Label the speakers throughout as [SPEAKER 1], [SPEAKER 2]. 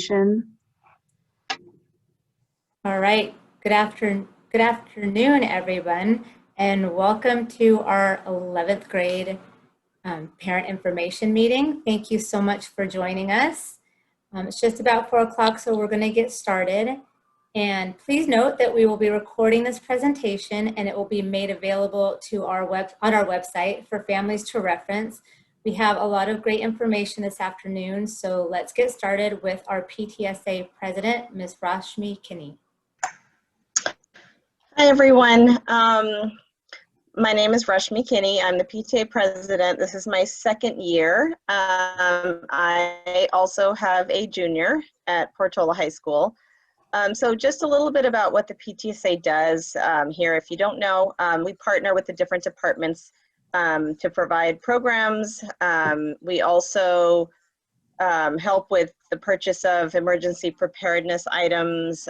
[SPEAKER 1] presentation.
[SPEAKER 2] All right, good afternoon, everyone, and welcome to our 11th grade parent information meeting. Thank you so much for joining us. It's just about 4 o'clock, so we're gonna get started. And please note that we will be recording this presentation and it will be made available to on our website for families to reference. We have a lot of great information this afternoon, so let's get started with our PTSA president, Ms. Rashmi Kinney.
[SPEAKER 3] Hi, everyone. My name is Rashmi Kinney. I'm the PTA president. This is my second year. I also have a junior at Portola High School. So just a little bit about what the PTSA does here. If you don't know, we partner with the different departments to provide programs. We also help with the purchase of emergency preparedness items,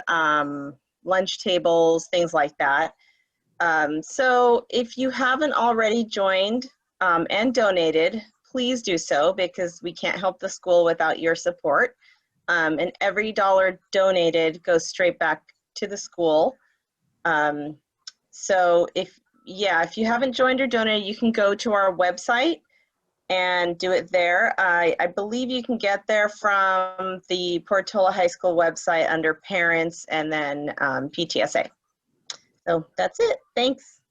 [SPEAKER 3] lunch tables, things like that. So if you haven't already joined and donated, please do so, because we can't help the school without your support. And every dollar donated goes straight back to the school. So if you haven't joined or donated, you can go to our website and do it there. I believe you can get there from the Portola High School website under parents and then PTSA. So that's it. Thanks.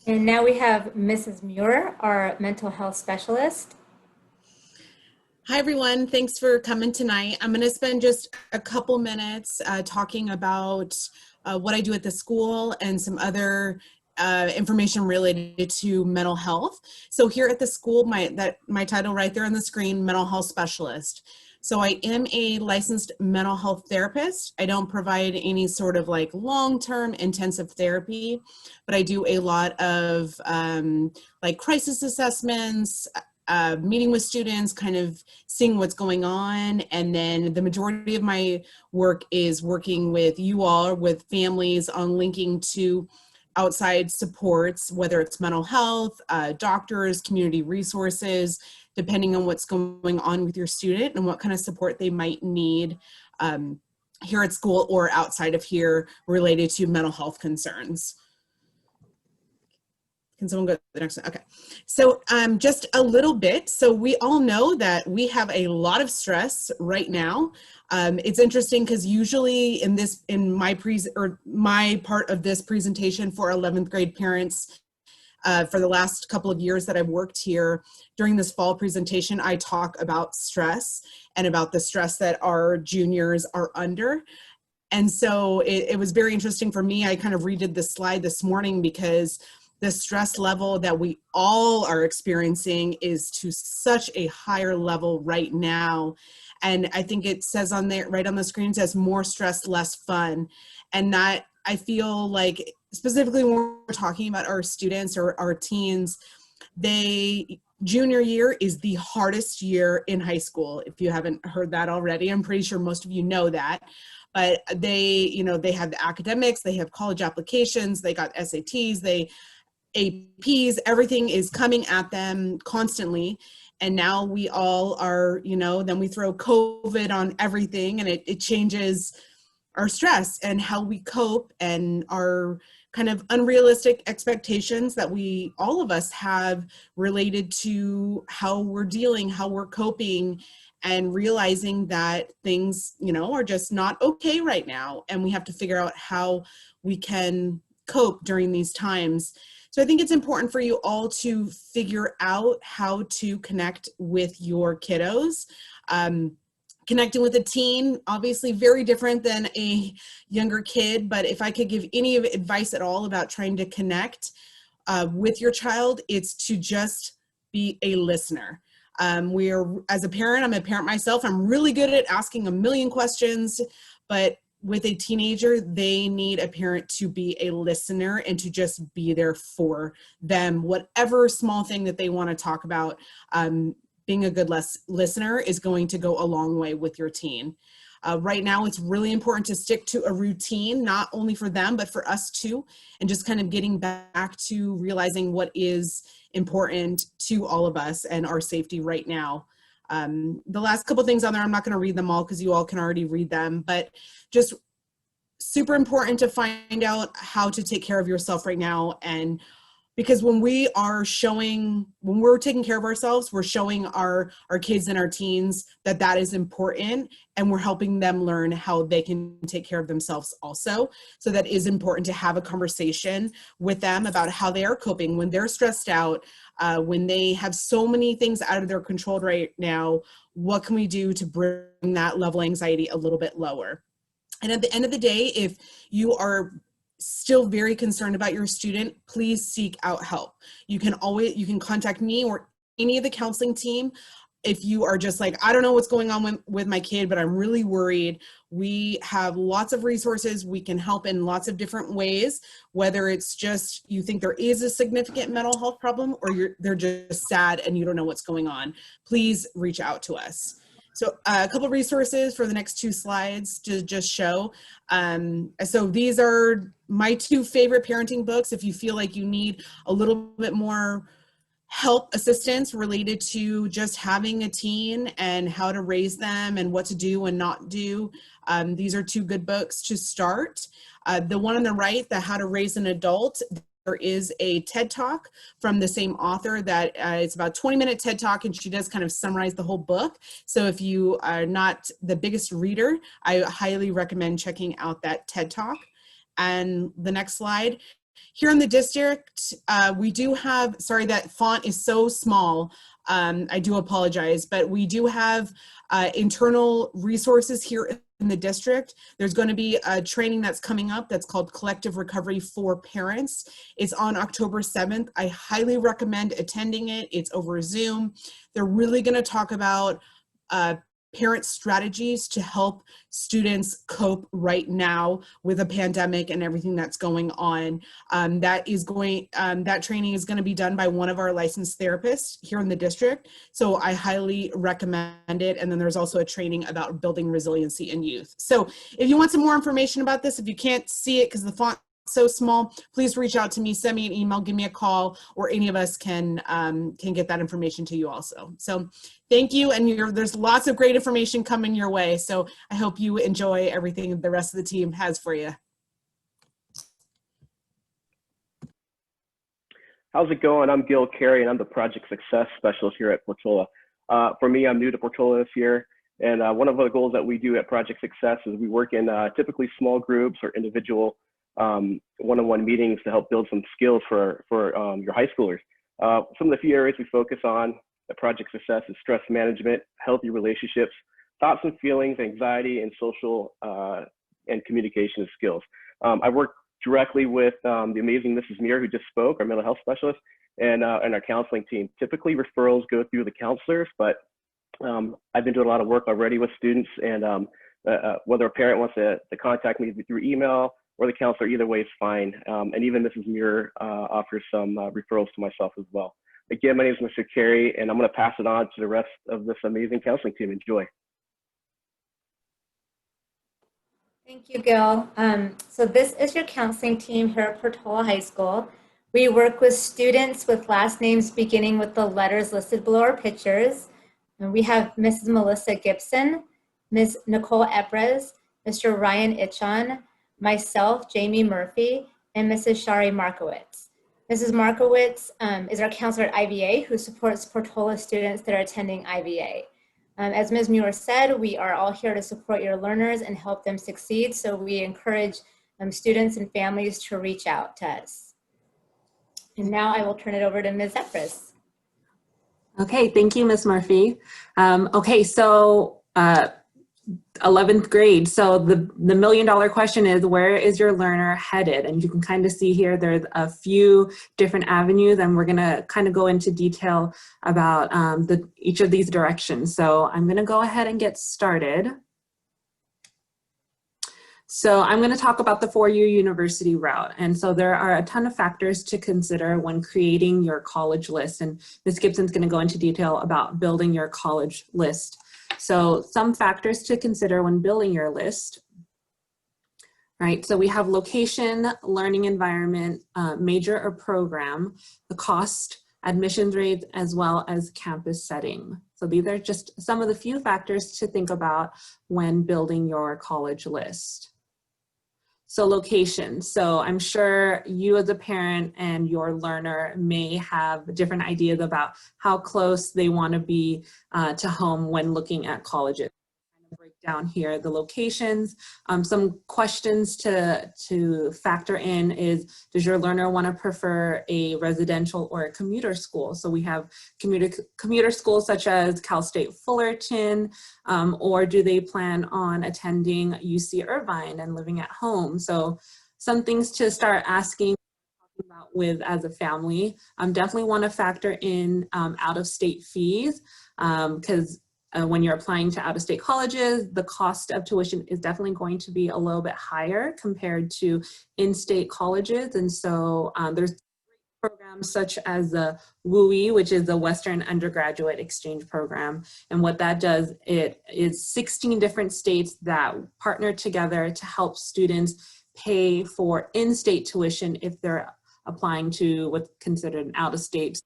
[SPEAKER 2] And now we have Mrs. Muir, our mental health specialist.
[SPEAKER 4] Hi, everyone. Thanks for coming tonight. I'm going to spend just a couple minutes talking about what I do at the school and some other information related to mental health. So here at the school, my title right there on the screen, mental health specialist. So I am a licensed mental health therapist. I don't provide any sort of like long-term intensive therapy, but I do a lot of like crisis assessments, meeting with students, kind of seeing what's going on. And then the majority of my work is working with you all, with families, on linking to outside supports, whether it's mental health, doctors, community resources, depending on what's going on with your student and what kind of support they might need here at school or outside of here related to mental health concerns. Can someone go to the next one? Okay. So just a little bit. So we all know that we have a lot of stress right now. It's interesting because usually in my part of this presentation for 11th grade parents, for the last couple of years that I've worked here, during this fall presentation, I talk about stress and about the stress that our juniors are under. And so it was very interesting for me. I kind of redid this slide this morning because the stress level that we all are experiencing is to such a higher level right now. And I think it says on there, right on the screen, says more stress, less fun. And that, I feel like, specifically when we're talking about our students or our teens, junior year is the hardest year in high school. If you haven't heard that already, I'm pretty sure most of you know that. But they have the academics, they have college applications, they got SATs, APs, everything is coming at them constantly. And now we all are, then we throw COVID on everything, and it changes our stress and how we cope and our kind of unrealistic expectations that all of us have related to how we're dealing, how we're coping, and realizing that things, are just not okay right now. And we have to figure out how we can cope during these times. So I think it's important for you all to figure out how to connect with your kiddos. Connecting with a teen, obviously very different than a younger kid, but if I could give any advice at all about trying to connect with your child, it's to just be a listener. As a parent, I'm a parent myself, I'm really good at asking a million questions, but with a teenager, they need a parent to be a listener and to just be there for them, whatever small thing that they want to talk about. Being a good listener is going to go a long way with your teen. Right now, it's really important to stick to a routine, not only for them, but for us too, and just kind of getting back to realizing what is important to all of us and our safety right now. The last couple things on there, I'm not going to read them all because you all can already read them, but just super important to find out how to take care of yourself right now. And because when we're taking care of ourselves, we're showing our kids and our teens that is important, and we're helping them learn how they can take care of themselves also. So that is important to have a conversation with them about how they are coping when they're stressed out, when they have so many things out of their control right now. What can we do to bring that level of anxiety a little bit lower? And at the end of the day, if you are still very concerned about your student, please seek out help. You can contact me or any of the counseling team. If you are just like, I don't know what's going on with my kid, but I'm really worried, we have lots of resources. We can help in lots of different ways, whether it's just you think there is a significant mental health problem or they're just sad and you don't know what's going on. Please reach out to us. So a couple of resources for the next 2 slides to just show. So these are my 2 favorite parenting books. If you feel like you need a little bit more help, assistance related to just having a teen and how to raise them and what to do and not do, these are 2 good books to start. The one on the right, the How to Raise an Adult, there is a TED Talk from the same author that it's about a 20-minute TED Talk, and she does kind of summarize the whole book. So if you are not the biggest reader, I highly recommend checking out that TED Talk. And the next slide. Here in the district, we do have, sorry, that font is so small. I do apologize, but we do have internal resources here in the district. There's going to be a training that's coming up that's called Collective Recovery for Parents. It's on October 7th. I highly recommend attending it. It's over Zoom. They're really going to talk about parent strategies to help students cope right now with a pandemic and everything that's going on. That training is going to be done by one of our licensed therapists here in the district. So I highly recommend it. And then there's also a training about building resiliency in youth. So if you want some more information about this, if you can't see it because the font so small, please reach out to me, send me an email, give me a call, or any of us can get that information to you also. So thank you, and there's lots of great information coming your way, so I hope you enjoy everything the rest of the team has for you.
[SPEAKER 1] How's it going? I'm Gil Carey, and I'm the Project Success Specialist here at Portola. For me, I'm new to Portola this year, and one of the goals that we do at Project Success is we work in typically small groups or individual one-on-one meetings to help build some skills for your high schoolers. Some of the few areas we focus on at Project Success is stress management, healthy relationships, thoughts and feelings, anxiety, and social and communication skills. I work directly with the amazing Mrs. Muir, who just spoke, our mental health specialist, and our counseling team. Typically referrals go through the counselors, but I've been doing a lot of work already with students, and whether a parent wants to contact me through email or the counselor, either way is fine. And even Mrs. Muir offers some referrals to myself as well. Again, my name is Mr. Carey, and I'm going to pass it on to the rest of this amazing counseling team. Enjoy.
[SPEAKER 2] Thank you, Gil. So this is your counseling team here at Portola High School. We work with students with last names beginning with the letters listed below our pictures. And we have Mrs. Melissa Gibson, Ms. Nicole Ebrez, Mr. Ryan Itchon, myself, Jamie Murphy, and Mrs. Shari Markowitz. Mrs. Markowitz is our counselor at IVA who supports Portola students that are attending IVA. As Ms. Muir said, we are all here to support your learners and help them succeed, so we encourage students and families to reach out to us. And now I will turn it over to Ms. Ebrez.
[SPEAKER 5] Okay, thank you, Ms. Murphy. Okay, so 11th grade. So the million-dollar question is, where is your learner headed? And you can kind of see here there's a few different avenues, and we're going to kind of go into detail about each of these directions. So I'm going to go ahead and get started. So I'm going to talk about the four-year university route. And so there are a ton of factors to consider when creating your college list. And Ms. Gibson's going to go into detail about building your college list. So some factors to consider when building your list. Right, so we have location, learning environment, major or program, the cost, admissions rates, as well as campus setting. So these are just some of the few factors to think about when building your college list. So location, so I'm sure you as a parent and your learner may have different ideas about how close they want to be to home when looking at colleges. Break down here the locations. Some questions to factor in is, does your learner want to prefer a residential or a commuter school? So we have commuter schools such as Cal State Fullerton, or do they plan on attending UC Irvine and living at home? So some things to start asking about with as a family. Definitely want to factor in out-of-state fees, because when you're applying to out-of-state colleges, the cost of tuition is definitely going to be a little bit higher compared to in-state colleges. And so there's programs such as the WUI, which is the Western Undergraduate Exchange Program. And what that does, it is 16 different states that partner together to help students pay for in-state tuition if they're applying to what's considered an out-of-state.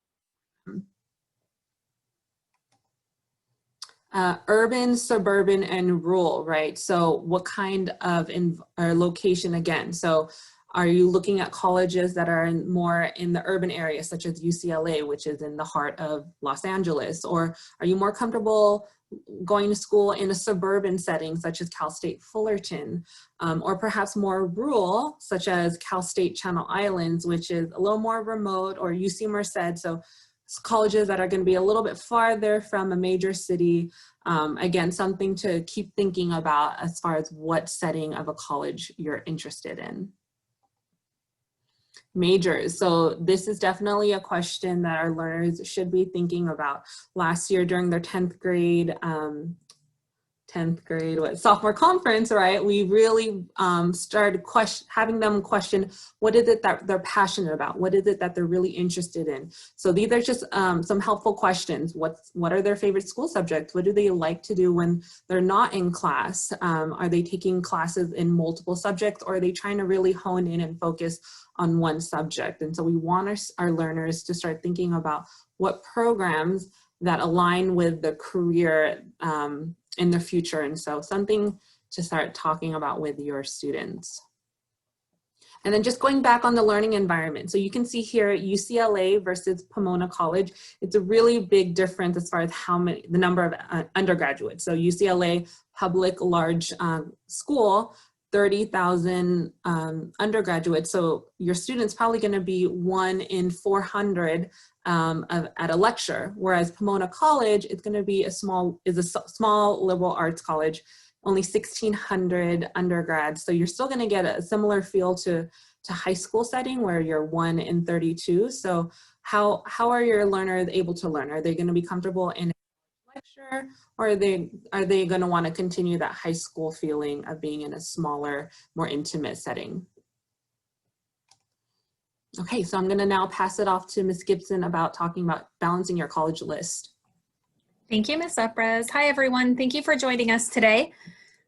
[SPEAKER 5] Urban, suburban, and rural, right? So what kind of location again? So are you looking at colleges that are more in the urban area, such as UCLA, which is in the heart of Los Angeles? Or are you more comfortable going to school in a suburban setting, such as Cal State Fullerton? Or perhaps more rural, such as Cal State Channel Islands, which is a little more remote, or UC Merced. So colleges that are going to be a little bit farther from a major city. Again, something to keep thinking about as far as what setting of a college you're interested in. Majors. So this is definitely a question that our learners should be thinking about. Last year during their 10th grade sophomore conference, right? We really started having them question, what is it that they're passionate about? What is it that they're really interested in? So these are just some helpful questions. What are their favorite school subjects? What do they like to do when they're not in class? Are they taking classes in multiple subjects, or are they trying to really hone in and focus on one subject? And so we want our learners to start thinking about what programs that align with the career in the future. And so something to start talking about with your students. And then just going back on the learning environment. So you can see here UCLA versus Pomona College. It's a really big difference as far as the number of undergraduates. So UCLA, public large school, 30,000 undergraduates. So your student's probably going to be 1 in 400 at a lecture, whereas Pomona College is going to be a small liberal arts college, only 1,600 undergrads. So you're still going to get a similar feel to high school setting where you're 1 in 32. So how are your learners able to learn? Are they going to be comfortable in a lecture, or are they going to want to continue that high school feeling of being in a smaller, more intimate setting? Okay, so I'm going to now pass it off to Ms. Gibson about talking about balancing your college list.
[SPEAKER 6] Thank you, Ms. Upras. Hi, everyone. Thank you for joining us today.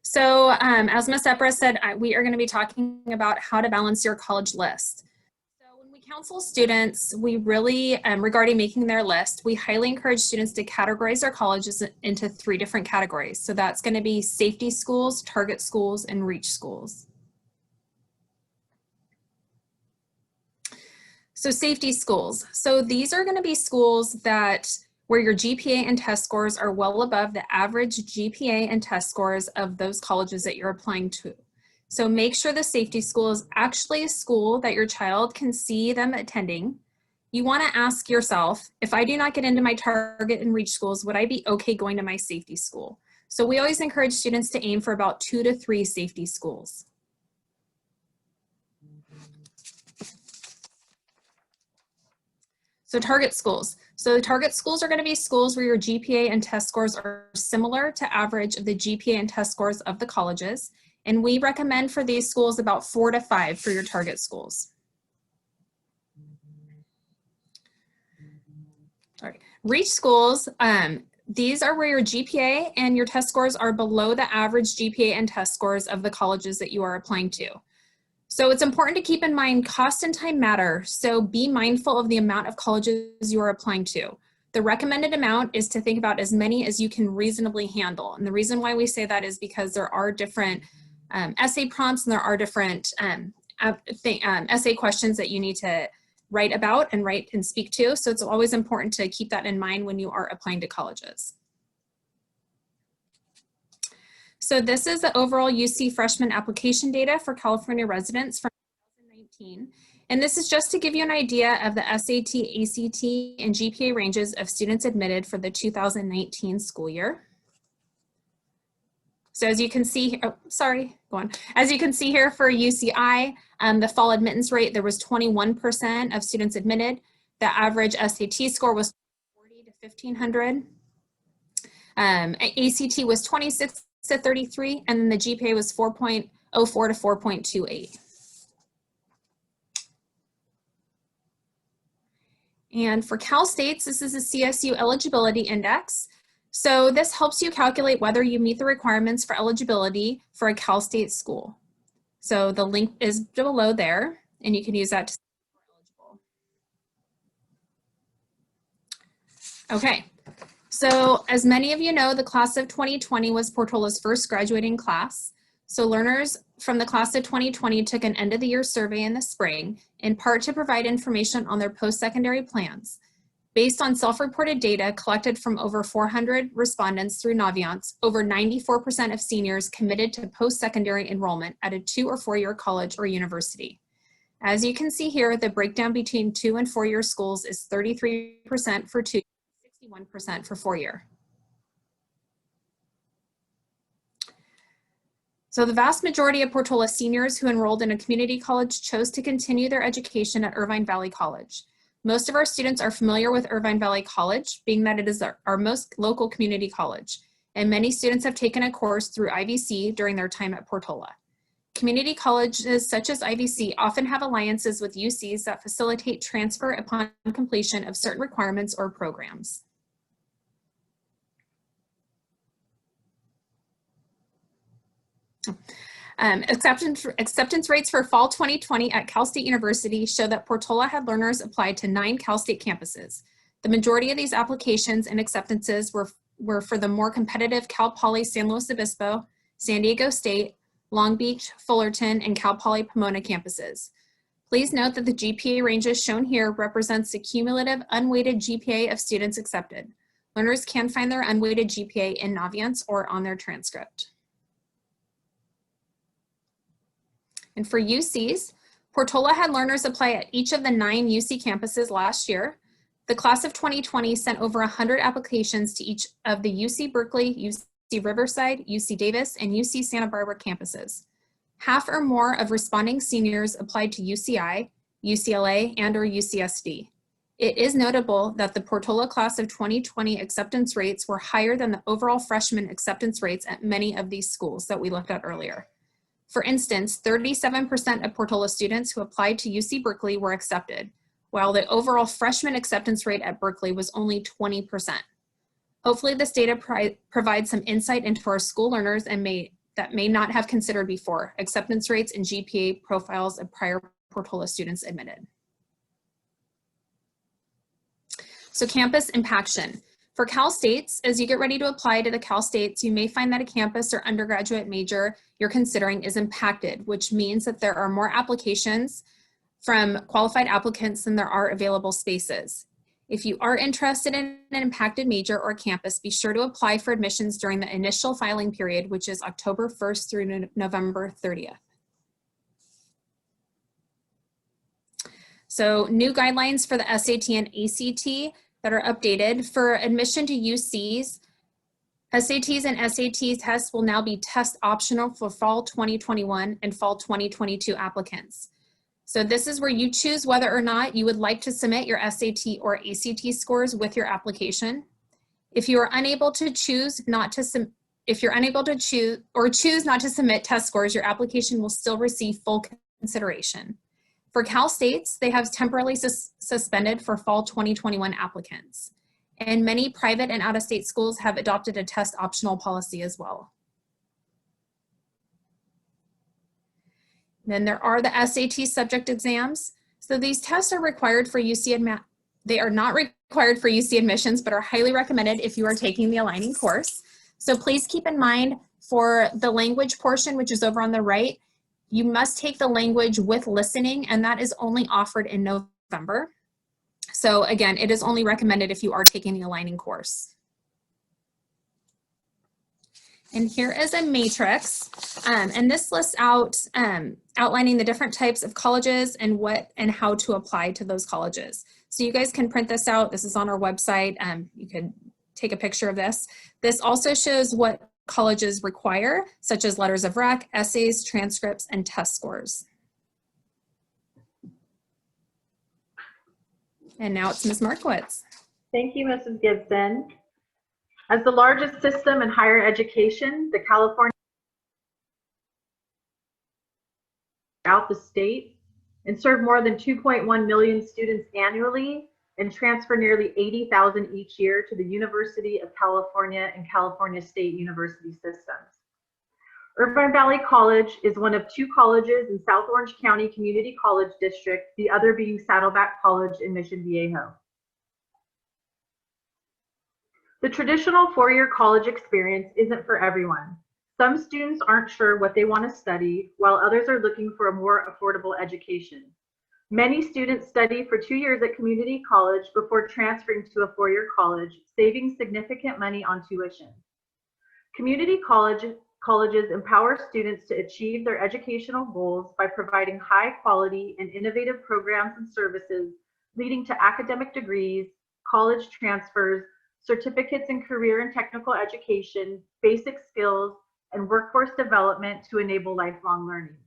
[SPEAKER 6] So as Ms. Upras said, we are going to be talking about how to balance your college list. So when we counsel students, we really, regarding making their list, we highly encourage students to categorize their colleges into 3 different categories. So that's going to be safety schools, target schools, and reach schools. So safety schools. So these are going to be schools where your GPA and test scores are well above the average GPA and test scores of those colleges that you're applying to. So make sure the safety school is actually a school that your child can see them attending. You want to ask yourself, if I do not get into my target and reach schools, would I be okay going to my safety school? So we always encourage students to aim for about 2 to 3 safety schools. So target schools. So the target schools are going to be schools where your GPA and test scores are similar to average of the GPA and test scores of the colleges. And we recommend for these schools about 4 to 5 for your target schools. All right. Reach schools, these are where your GPA and your test scores are below the average GPA and test scores of the colleges that you are applying to. So it's important to keep in mind cost and time matter. So be mindful of the amount of colleges you are applying to. The recommended amount is to think about as many as you can reasonably handle. And the reason why we say that is because there are different essay prompts and there are different essay questions that you need to write about and write and speak to. So it's always important to keep that in mind when you are applying to colleges. So this is the overall UC freshman application data for California residents from 2019. And this is just to give you an idea of the SAT, ACT, and GPA ranges of students admitted for the 2019 school year. So as you can see, As you can see here for UCI, the fall admittance rate, there was 21% of students admitted. The average SAT score was 40 to 1500. ACT was 26 to 33, and then the GPA was 4.04 to 4.28. And for Cal States, this is a CSU eligibility index. So this helps you calculate whether you meet the requirements for eligibility for a Cal State school. So the link is below there, and you can use that to see if you're eligible. Okay, so as many of you know, the class of 2020 was Portola's first graduating class. So learners from the class of 2020 took an end of the year survey in the spring, in part to provide information on their post-secondary plans. Based on self-reported data collected from over 400 respondents through Naviance, over 94% of seniors committed to post-secondary enrollment at a 2 or 4 year college or university. As you can see here, the breakdown between 2 and 4 year schools is 33% for 2, 61% for 4 year. So the vast majority of Portola seniors who enrolled in a community college chose to continue their education at Irvine Valley College. Most of our students are familiar with Irvine Valley College, being that it is our most local community college, and many students have taken a course through IVC during their time at Portola. Community colleges such as IVC often have alliances with UCs that facilitate transfer upon completion of certain requirements or programs. Acceptance rates for fall 2020 at Cal State University show that Portola had learners apply to 9 Cal State campuses. The majority of these applications and acceptances were for the more competitive Cal Poly San Luis Obispo, San Diego State, Long Beach, Fullerton, and Cal Poly Pomona campuses. Please note that the GPA ranges shown here represents the cumulative unweighted GPA of students accepted. Learners can find their unweighted GPA in Naviance or on their transcript. And for UCs, Portola had learners apply at each of the 9 UC campuses last year. The class of 2020 sent over 100 applications to each of the UC Berkeley, UC Riverside, UC Davis, and UC Santa Barbara campuses. Half or more of responding seniors applied to UCI, UCLA, and or UCSD. It is notable that the Portola class of 2020 acceptance rates were higher than the overall freshman acceptance rates at many of these schools that we looked at earlier. For instance, 37% of Portola students who applied to UC Berkeley were accepted, while the overall freshman acceptance rate at Berkeley was only 20%. Hopefully this data provides some insight into our school learners and that may not have considered before acceptance rates and GPA profiles of prior Portola students admitted. So campus impaction. For Cal States, as you get ready to apply to the Cal States, you may find that a campus or undergraduate major you're considering is impacted, which means that there are more applications from qualified applicants than there are available spaces. If you are interested in an impacted major or campus, be sure to apply for admissions during the initial filing period, which is October 1st through November 30th. So new guidelines for the SAT and ACT that are updated. For admission to UCs, SATs and SAT tests will now be test optional for fall 2021 and fall 2022 applicants. So this is where you choose whether or not you would like to submit your SAT or ACT scores with your application. If you are unable to choose not to submit test scores, your application will still receive full consideration. For Cal States, they have temporarily suspended for fall 2021 applicants. And many private and out-of-state schools have adopted a test optional policy as well. Then there are the SAT subject exams. So these tests are required for UC they are not required for UC admissions, but are highly recommended if you are taking the aligning course. So please keep in mind for the language portion, which is over on the right, you must take the language with listening, and that is only offered in November. So again, it is only recommended if you are taking the aligning course. And here is a matrix, and this lists out outlining the different types of colleges and what and how to apply to those colleges. So you guys can print this out. This is on our website. You could take a picture of this. This also shows what colleges require, such as letters of rec, essays, transcripts, and test scores. And now it's Ms. Markowitz.
[SPEAKER 7] Thank you, Mrs. Gibson. As the largest system in higher education, the California out the state and serve more than 2.1 million students annually and transfer nearly 80,000 each year to the University of California and California State University systems. Irvine Valley College is one of 2 colleges in South Orange County Community College District, the other being Saddleback College in Mission Viejo. The traditional 4-year college experience isn't for everyone. Some students aren't sure what they want to study, while others are looking for a more affordable education. Many students study for 2 years at community college before transferring to a 4-year college, saving significant money on tuition. Community colleges empower students to achieve their educational goals by providing high quality and innovative programs and services, leading to academic degrees, college transfers, certificates in career and technical education, basic skills, and workforce development to enable lifelong learning.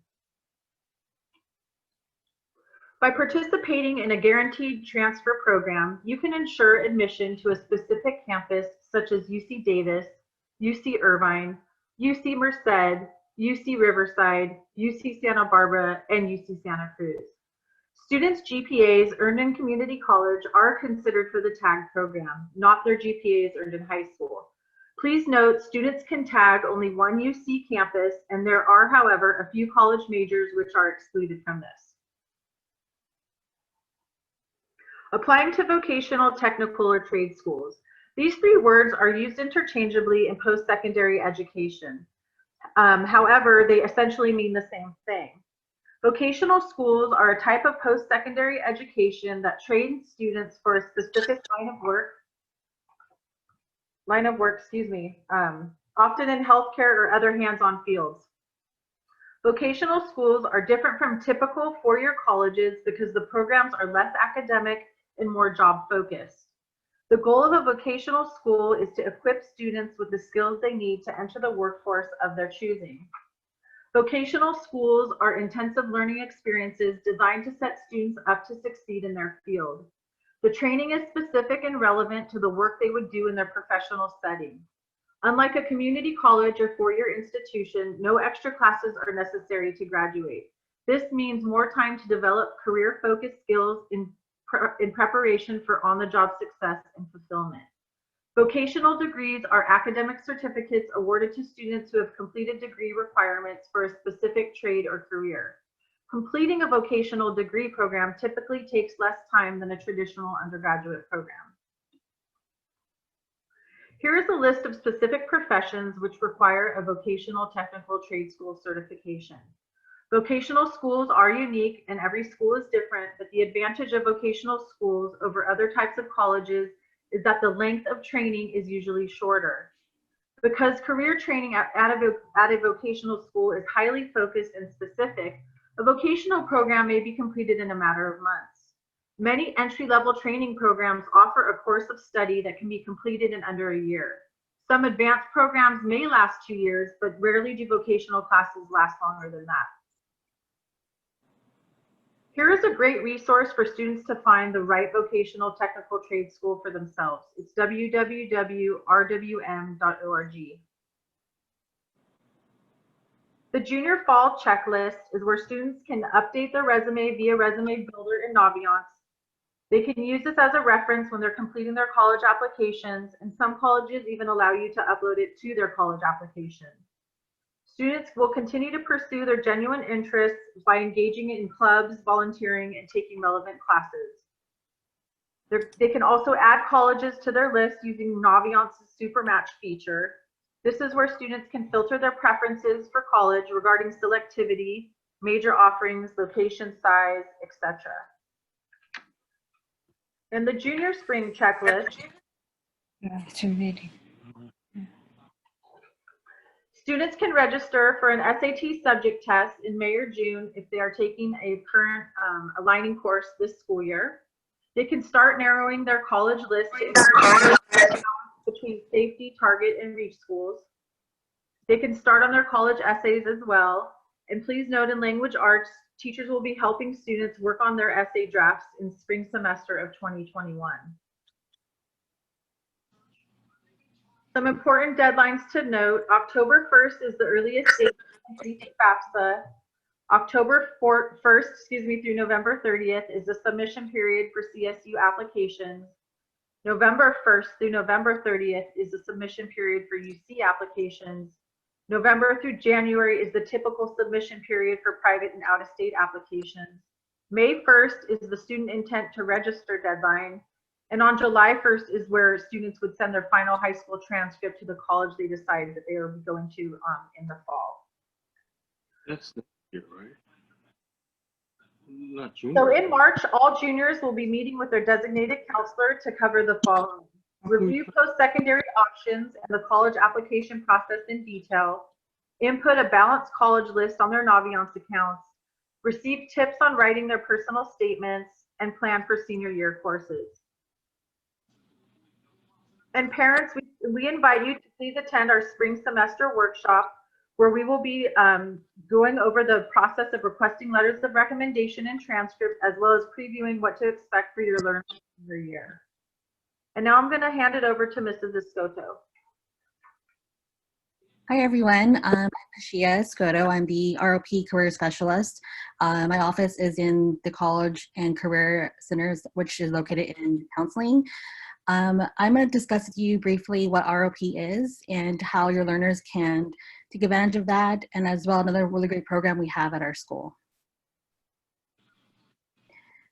[SPEAKER 7] By participating in a guaranteed transfer program, you can ensure admission to a specific campus such as UC Davis, UC Irvine, UC Merced, UC Riverside, UC Santa Barbara, and UC Santa Cruz. Students' GPAs earned in community college are considered for the TAG program, not their GPAs earned in high school. Please note, students can tag only one UC campus, and there are, however, a few college majors which are excluded from this. Applying to vocational, technical, or trade schools. These 3 words are used interchangeably in post-secondary education. However, they essentially mean the same thing. Vocational schools are a type of post-secondary education that trains students for a specific line of work, often in healthcare or other hands-on fields. Vocational schools are different from typical 4-year colleges because the programs are less academic and more job-focused. The goal of a vocational school is to equip students with the skills they need to enter the workforce of their choosing. Vocational schools are intensive learning experiences designed to set students up to succeed in their field. The training is specific and relevant to the work they would do in their professional setting. Unlike a community college or 4-year institution, no extra classes are necessary to graduate. This means more time to develop career-focused skills in preparation for on-the-job success and fulfillment. Vocational degrees are academic certificates awarded to students who have completed degree requirements for a specific trade or career. Completing a vocational degree program typically takes less time than a traditional undergraduate program. Here is a list of specific professions which require a vocational technical trade school certification. Vocational schools are unique and every school is different, but the advantage of vocational schools over other types of colleges is that the length of training is usually shorter. Because career training at a vocational school is highly focused and specific, a vocational program may be completed in a matter of months. Many entry-level training programs offer a course of study that can be completed in under a year. Some advanced programs may last 2 years, but rarely do vocational classes last longer than that. Here is a great resource for students to find the right vocational technical trade school for themselves. It's www.rwm.org. The Junior Fall Checklist is where students can update their resume via Resume Builder in Naviance. They can use this as a reference when they're completing their college applications, and some colleges even allow you to upload it to their college application. Students will continue to pursue their genuine interests by engaging in clubs, volunteering, and taking relevant classes. They can also add colleges to their list using Naviance's Super Match feature. This is where students can filter their preferences for college regarding selectivity, major offerings, location size, etc. And the junior spring checklist. Students can register for an SAT subject test in May or June if they are taking a current aligning course this school year. They can start narrowing their college list between safety, target, and reach schools. They can start on their college essays as well. And please note, in language arts, teachers will be helping students work on their essay drafts in spring semester of 2021. Some important deadlines to note: October 1st is the earliest date to complete FAFSA. October 1st, through November 30th is the submission period for CSU applications. November 1st through November 30th is the submission period for UC applications. November through January is the typical submission period for private and out-of-state applications. May 1st is the student intent to register deadline. And on July 1st is where students would send their final high school transcript to the college they decided that they are going to in the fall.
[SPEAKER 8] That's next year, right? Not June.
[SPEAKER 7] So in March, all juniors will be meeting with their designated counselor to cover the following: review post-secondary options and the college application process in detail, input a balanced college list on their Naviance accounts, receive tips on writing their personal statements, and plan for senior year courses. And parents, we invite you to please attend our spring semester workshop, where we will be going over the process of requesting letters of recommendation and transcripts, as well as previewing what to expect for your learning senior year. And now I'm going to hand it over to Mrs. Escoto.
[SPEAKER 9] Hi everyone, I'm Shia Escoto. I'm the ROP Career Specialist. My office is in the College and Career Centers, which is located in counseling. I'm going to discuss with you briefly what ROP is and how your learners can take advantage of that, and as well another really great program we have at our school.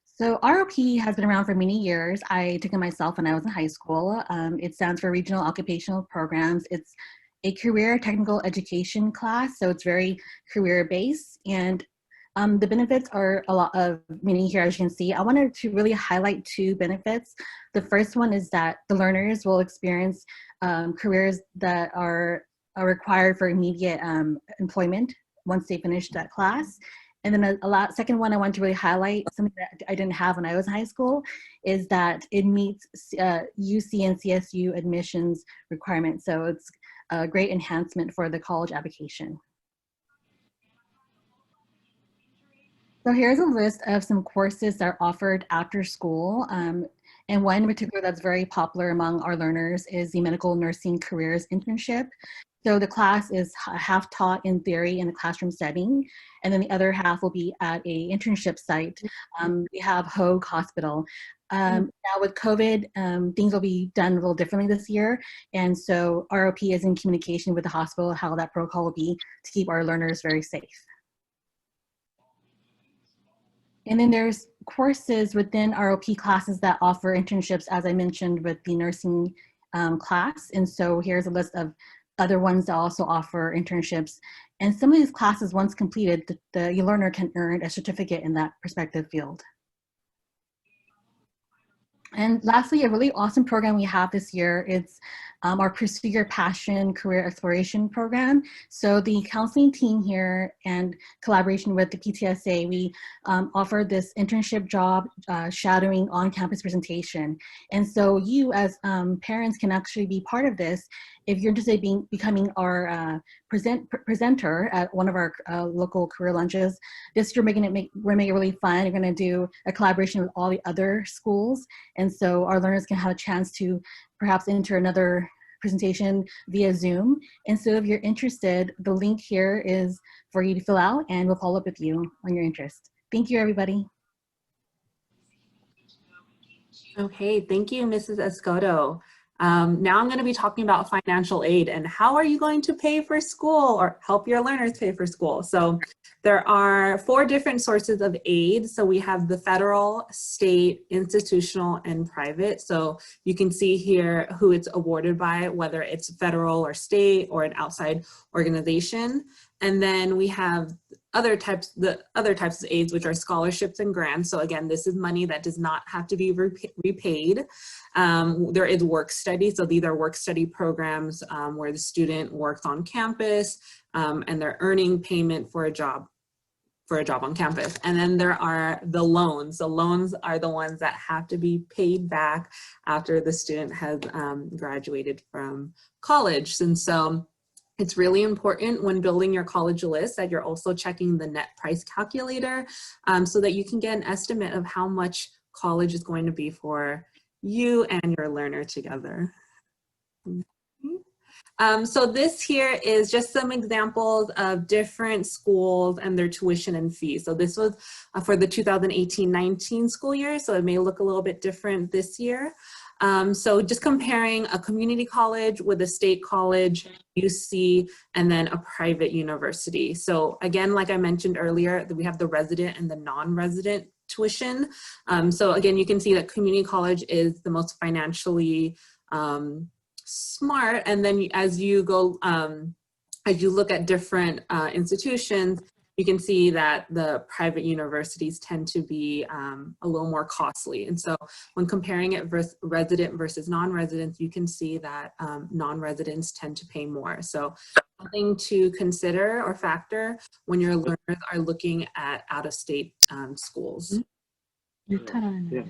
[SPEAKER 9] So ROP has been around for many years. I took it myself when I was in high school. It stands for Regional Occupational Programs. It's a career technical education class, so it's very career-based, and the benefits are a lot of many here, as you can see. I wanted to really highlight two benefits. The first one is that the learners will experience careers that are required for immediate employment once they finish that class. And then second one I want to really highlight, something that I didn't have when I was in high school, is that it meets UC and CSU admissions requirements. So it's a great enhancement for the college application. So here's a list of some courses that are offered after school. And one in particular that's very popular among our learners is the Medical Nursing Careers Internship. So the class is half taught in theory in the classroom setting, and then the other half will be at a internship site. We have Hoag Hospital. Now with COVID, things will be done a little differently this year. And so ROP is in communication with the hospital, how that protocol will be to keep our learners very safe. And then there's courses within ROP classes that offer internships, as I mentioned, with the nursing class. And so here's a list of other ones that also offer internships. And some of these classes, once completed, the learner can earn a certificate in that respective field. And lastly, a really awesome program we have this year, it's our Pursue Your Passion Career Exploration Program. So the counseling team here, and collaboration with the PTSA, we offer this internship job shadowing on-campus presentation. And so you as parents can actually be part of this if you're interested in becoming our presenter at one of our local career lunches. This year we're gonna make it really fun. We're gonna do a collaboration with all the other schools. And so our learners can have a chance to perhaps enter another presentation via Zoom. And so if you're interested, the link here is for you to fill out, and we'll follow up with you on your interest. Thank you, everybody.
[SPEAKER 5] Okay, thank you, Mrs. Escoto. Now I'm going to be talking about financial aid and how are you going to pay for school or help your learners pay for school. So there are 4 different sources of aid. So we have the federal, state, institutional, and private. So you can see here who it's awarded by, whether it's federal or state or an outside organization. And then we have the other types of aids, which are scholarships and grants. So again, this is money that does not have to be repaid. There is work study. So these are work study programs where the student works on campus and they're earning payment for a job on campus. And then there are the loans. The loans are the ones that have to be paid back after the student has graduated from college. And so it's really important when building your college list that you're also checking the net price calculator so that you can get an estimate of how much college is going to be for you and your learner together. So this here is just some examples of different schools and their tuition and fees. So this was for the 2018-19 school year, so it may look a little bit different this year. So just comparing a community college with a state college, UC, and then a private university. So again, like I mentioned earlier, we have the resident and the non-resident tuition. So again, you can see that community college is the most financially smart. And then as you go, as you look at different institutions, you can see that the private universities tend to be a little more costly. And so when comparing it versus resident versus non-residents, you can see that non-residents tend to pay more. So something to consider or factor when your learners are looking at out-of-state schools.
[SPEAKER 8] Yeah.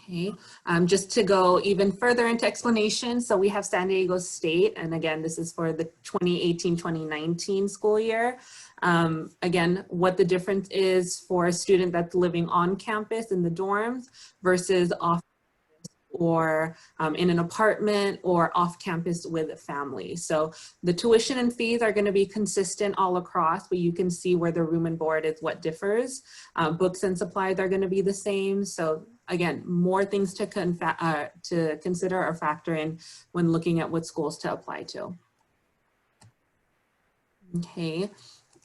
[SPEAKER 5] Okay, just to go even further into explanation, so we have San Diego State, and again, this is for the 2018-2019 school year. Again, what the difference is for a student that's living on campus in the dorms versus off or in an apartment or off campus with a family. So the tuition and fees are going to be consistent all across, but you can see where the room and board is what differs. Books and supplies are going to be the same. So again, more things to consider or factor in when looking at what schools to apply to. Okay,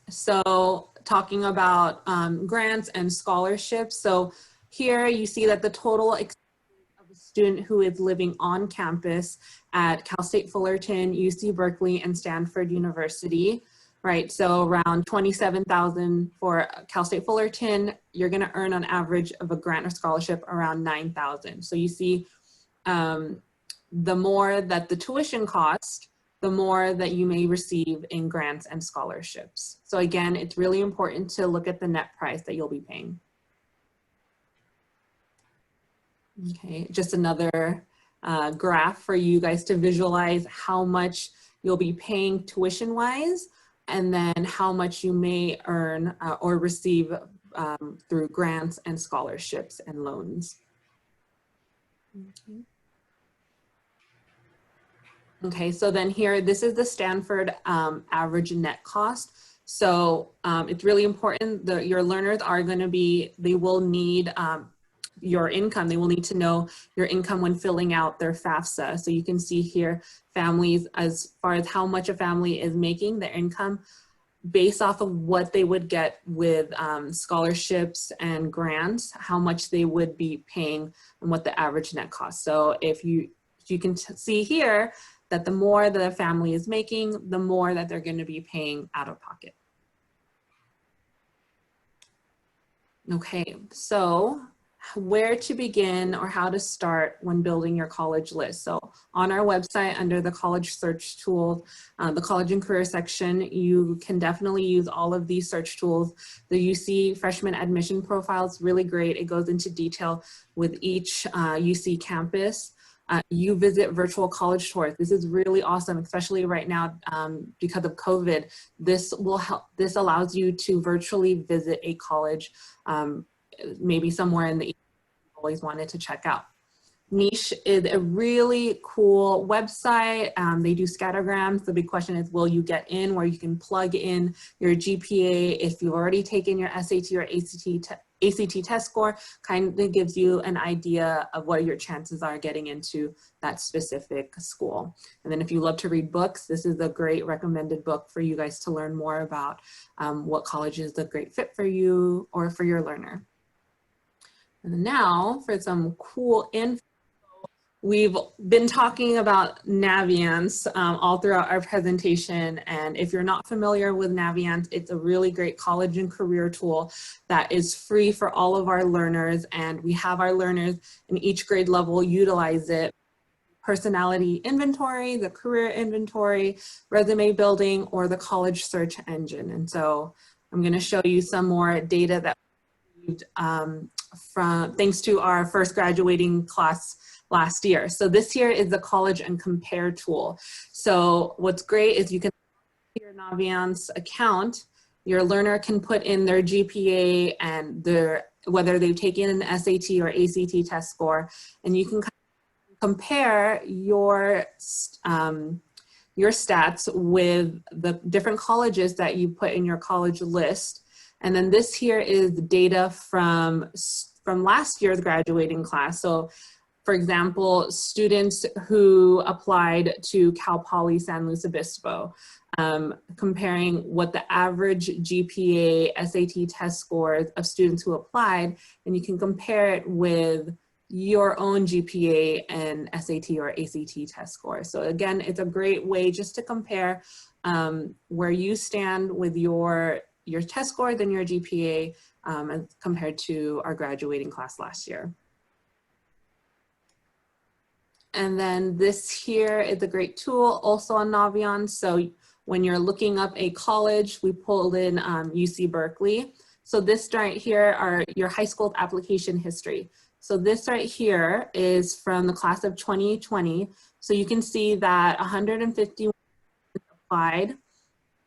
[SPEAKER 5] so talking about grants and scholarships. So here you see that the total student who is living on campus at Cal State Fullerton, UC Berkeley, and Stanford University, right? So around $27,000 for Cal State Fullerton, you're gonna earn on average of a grant or scholarship around $9,000. So you see the more that the tuition cost, the more that you may receive in grants and scholarships. So again, it's really important to look at the net price that you'll be paying. Okay, just another graph for you guys to visualize how much you'll be paying tuition-wise, and then how much you may earn or receive through grants and scholarships and loans. Okay, so then here, this is the Stanford average net cost. So it's really important that your learners are going to be, they will need your income. They will need to know your income when filling out their FAFSA. So you can see here families, as far as how much a family is making, their income based off of what they would get with scholarships and grants, how much they would be paying and what the average net cost. So if you can see here that the more the family is making, the more that they're going to be paying out of pocket. Okay, so where to begin or how to start when building your college list. So on our website under the college search tools, the college and career section, you can definitely use all of these search tools. The UC freshman admission profile is really great. It goes into detail with each UC campus. You visit virtual college tours. This is really awesome, especially right now because of COVID. This will help. This allows you to virtually visit a college, maybe somewhere in the always wanted to check out. Niche is a really cool website. They do scattergrams. The big question is, will you get in, where you can plug in your GPA if you've already taken your SAT or ACT test score. Kind of gives you an idea of what your chances are getting into that specific school. And then if you love to read books, this is a great recommended book for you guys to learn more about what college is a great fit for you or for your learner. And now for some cool info. We've been talking about Naviance all throughout our presentation, and if you're not familiar with Naviance, it's a really great college and career tool that is free for all of our learners, and we have our learners in each grade level utilize it. Personality inventory, the career inventory, resume building, or the college search engine. And so I'm going to show you some more data that we received thanks to our first graduating class last year. So this here is the College and Compare tool. So what's great is you can your Naviance account, your learner can put in their GPA and whether they've taken an SAT or ACT test score, and you can compare your stats with the different colleges that you put in your college list. And then this here is data from last year's graduating class. So for example, students who applied to Cal Poly San Luis Obispo, comparing what the average GPA SAT test scores of students who applied, and you can compare it with your own GPA and SAT or ACT test score. So again, it's a great way just to compare where you stand with your test scores and your GPA as compared to our graduating class last year. And then this here is a great tool also on Naviance. So when you're looking up a college, we pulled in UC Berkeley. So this right here are your high school application history. So this right here is from the class of 2020. So you can see that 151 applied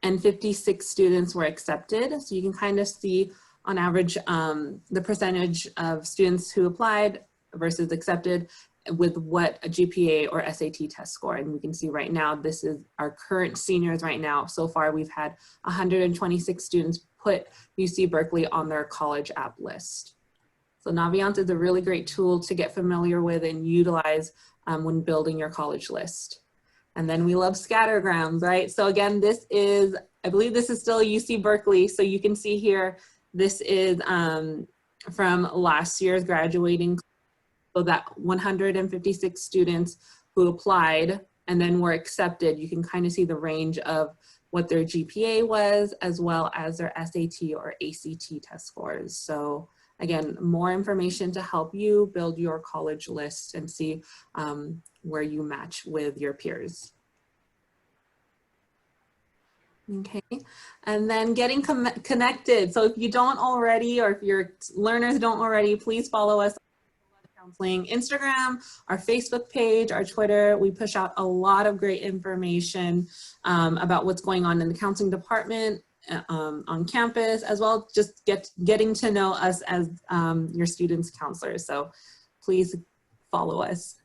[SPEAKER 5] and 56 students were accepted. So you can kind of see on average the percentage of students who applied versus accepted with what a GPA or SAT test score. And we can see right now, this is our current seniors right now. So far, we've had 126 students put UC Berkeley on their college app list. So Naviance is a really great tool to get familiar with and utilize when building your college list. And then we love scattergrams, right? So again, this is, I believe this is still UC Berkeley. So you can see here, this is from last year's graduating. So that 156 students who applied and then were accepted, you can kind of see the range of what their GPA was, as well as their SAT or ACT test scores. So again, more information to help you build your college list and see where you match with your peers. Okay, and then getting connected. So if you don't already, or if your learners don't already, please follow us on Counseling Instagram, our Facebook page, our Twitter. We push out a lot of great information about what's going on in the counseling department on campus, as well just getting to know us as your students' counselors. So please follow us.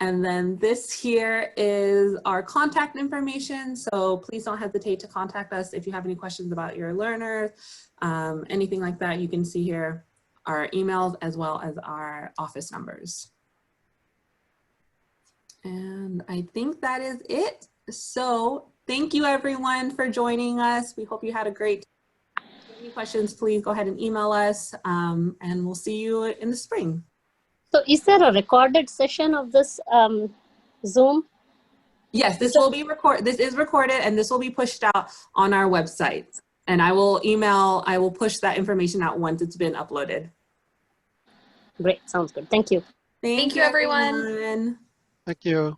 [SPEAKER 5] And then this here is our contact information. So please don't hesitate to contact us if you have any questions about your learners, anything like that. You can see here our emails as well as our office numbers. And I think that is it. So thank you everyone for joining us. We hope you had a great time. If you have any questions, please go ahead and email us and we'll see you in the spring.
[SPEAKER 10] So is there a recorded session of this Zoom?
[SPEAKER 5] Yes, this will be recorded. This is recorded and this will be pushed out on our website. And I will push that information out once it's been uploaded.
[SPEAKER 10] Great, sounds good. Thank you.
[SPEAKER 6] Thank you, everyone.
[SPEAKER 8] Thank you.